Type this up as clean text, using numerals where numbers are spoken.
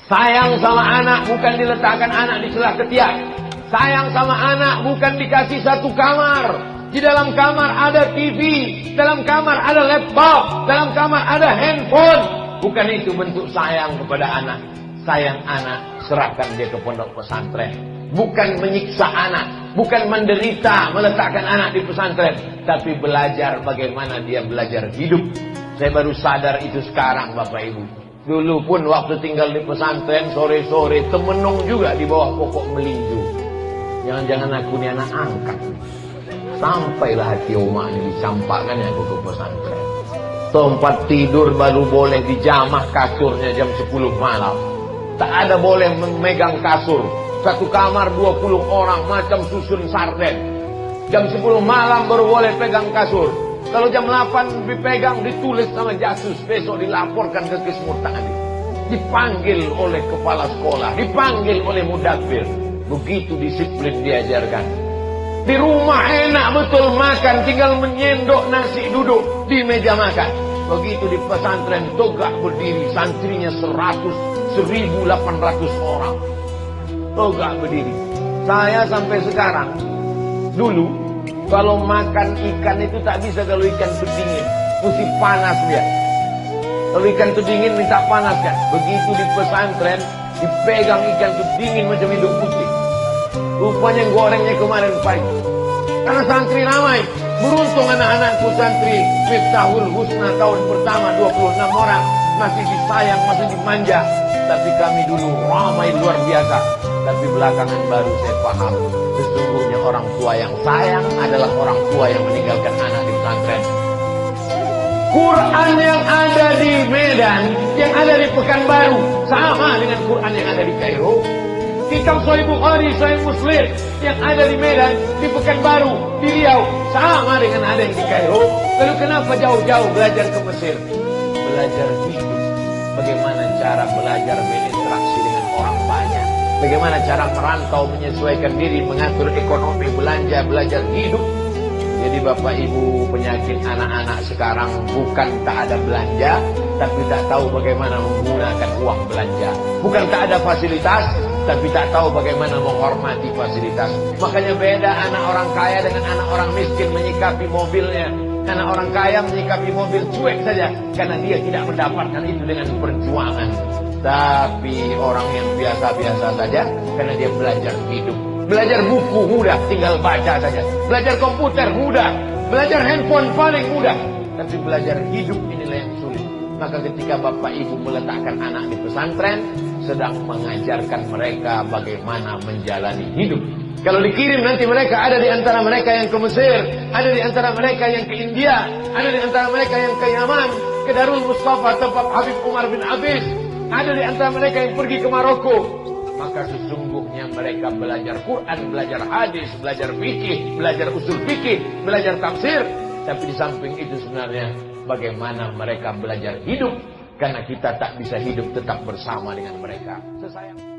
Sayang sama anak bukan diletakkan anak di sebelah ketiak. Sayang sama anak bukan dikasih satu kamar. Di dalam kamar ada TV, dalam kamar ada laptop, dalam kamar ada handphone. Bukan itu bentuk sayang kepada anak. Sayang anak, serahkan dia ke pondok pesantren. Bukan menyiksa anak, bukan menderita meletakkan anak di pesantren, tapi belajar bagaimana dia belajar hidup. Saya baru sadar itu sekarang, Bapak Ibu. Dulu pun waktu tinggal di pesantren, sore-sore temenung juga di bawah pokok melinju. Jangan-jangan aku ini anak angkat. Sampailah hati Oma ini dicampakkannya aku ke pesantren. Tempat tidur baru boleh dijamah kasurnya jam 10 malam. Tak ada boleh memegang kasur. Satu kamar 20 orang macam susun sarden. Jam 10 malam baru boleh pegang kasur. Kalau jam 8 dipegang, ditulis sama jasus. Besok dilaporkan ke Kismur Ta'lim. Dipanggil oleh kepala sekolah. Dipanggil oleh mudabbir. Begitu disiplin diajarkan. Di rumah enak betul makan. Tinggal menyendok nasi duduk di meja makan. Begitu di pesantren tegak berdiri. Santrinya 1.800 orang. Tegak berdiri. Saya sampai sekarang, dulu kalau makan ikan itu tak bisa kalau ikan itu dingin, mesti panas dia. Kalau ikan itu dingin minta panas kan. Begitu di pesantren dipegang ikan itu dingin macam hidup putih. Rupanya gorengnya kemarin pagi. Karena santri ramai. Beruntung anak-anakku santri Miftahul Husna tahun pertama 26 orang. Masih disayang, masih dimanja. Tapi kami dulu ramai luar biasa. Tapi belakangan baru saya paham. Sesungguhnya orang tua yang sayang adalah orang tua yang meninggalkan anak di pesantren. Quran yang ada di Medan, yang ada di Pekanbaru, sama dengan Quran yang ada di Kairo. Kitab Sahih Bukhari, Sahih Muslim yang ada di Medan, di Pekanbaru, di Riau, sama dengan ada yang di Kairo. Lalu kenapa jauh-jauh belajar ke Mesir? Belajar hidup. Bagaimana cara belajar berinteraksi dengan orang banyak. Bagaimana cara merantau, menyesuaikan diri, mengatur ekonomi, belanja, belajar hidup. Jadi Bapak Ibu, penyakit anak-anak sekarang bukan tak ada belanja, tapi tak tahu bagaimana menggunakan uang belanja. Bukan tak ada fasilitas, tapi tak tahu bagaimana menghormati fasilitas. Makanya beda anak orang kaya dengan anak orang miskin menyikapi mobilnya. Anak orang kaya menyikapi mobil cuek saja, karena dia tidak mendapatkan itu dengan perjuangan. Tapi orang yang biasa-biasa saja, karena dia belajar hidup. Belajar buku mudah, tinggal baca saja. Belajar komputer mudah. Belajar handphone paling mudah. Tapi belajar hidup inilah yang sulit. Maka ketika Bapak Ibu meletakkan anak di pesantren, sedang mengajarkan mereka bagaimana menjalani hidup. Kalau dikirim nanti mereka ada di antara mereka yang ke Mesir, ada di antara mereka yang ke India, ada di antara mereka yang ke Yaman, ke Darul Mustafa tempat Habib Umar bin Abis, ada di antara mereka yang pergi ke Maroko. Maka sesungguhnya mereka belajar Quran, belajar hadis, belajar fikih, belajar usul fikih, belajar tafsir. Tapi di samping itu sebenarnya bagaimana mereka belajar hidup. Karena kita tak bisa hidup tetap bersama dengan mereka. Sesayang